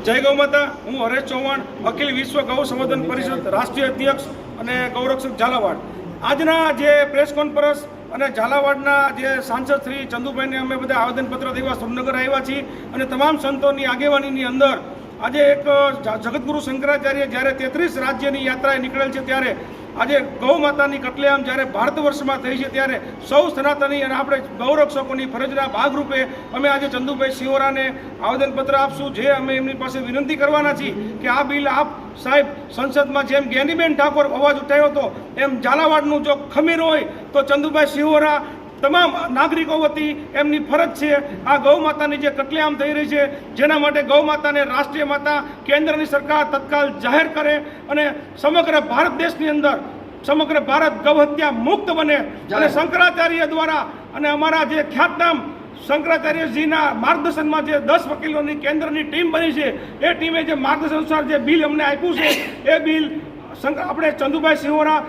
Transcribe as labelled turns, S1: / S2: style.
S1: જય ગૌ માતા. હું હરેશ ચૌહાણ, અખિલ વિશ્વ ગૌ સંવર્ધન પરિષદ રાષ્ટ્રીય અધ્યક્ષ અને ગૌરક્ષક ઝાલાવાડ. આજના જે પ્રેસ કોન્ફરન્સ અને ઝાલાવાડના જે સાંસદ શ્રી ચંદુભાઈને અમે બધા આવેદનપત્ર દેવા સુરનગર આવ્યા છીએ અને તમામ સંતોની આગેવાનીની અંદર આજે એક જગતગુરુ શંકરાચાર્ય જ્યારે 33 રાજ્યની યાત્રાએ નીકળેલ છે ત્યારે આજે ગૌ માતાની કતલેઆમ જ્યારે ભારત વર્ષમાં થઈ છે ત્યારે સૌ સનાતની અને આપણે ગૌરક્ષકોની ફરજના ભાગરૂપે અમે આજે ચંદુભાઈ સિહોરાને આવેદનપત્ર આપશું. જે અમે એમની પાસે વિનંતી કરવાના છીએ કે આ બિલ આપ સાહેબ સંસદમાં જેમ જ્ઞાનીબેન ઠાકોર અવાજ ઉઠાવ્યો હતો એમ ઝાલાવાડનું જો ખમીર હોય તો ચંદુભાઈ સિહોરા તમામ નાગરિકો વતી એમની ફરજ છે આ ગૌ માતાની જે કતલેઆમ થઈ રહી છે જેના માટે ગૌ માતાને રાષ્ટ્રીય માતા કેન્દ્રની સરકાર તત્કાલ જાહેર કરે અને સમગ્ર ભારત દેશની અંદર સમગ્ર ભારત ગૌ હત્યા મુક્ત બને અને શંકરાચાર્ય દ્વારા અને અમારા જે ખ્યાતનામ શંકરાચાર્યજીના માર્ગદર્શનમાં જે 10 વકીલોની કેન્દ્રની ટીમ બની છે એ ટીમે જે માર્ગદર્શન અનુસાર જે બિલ અમને આપ્યું છે એ બિલ આપણે ચંદુભાઈ સિહોરા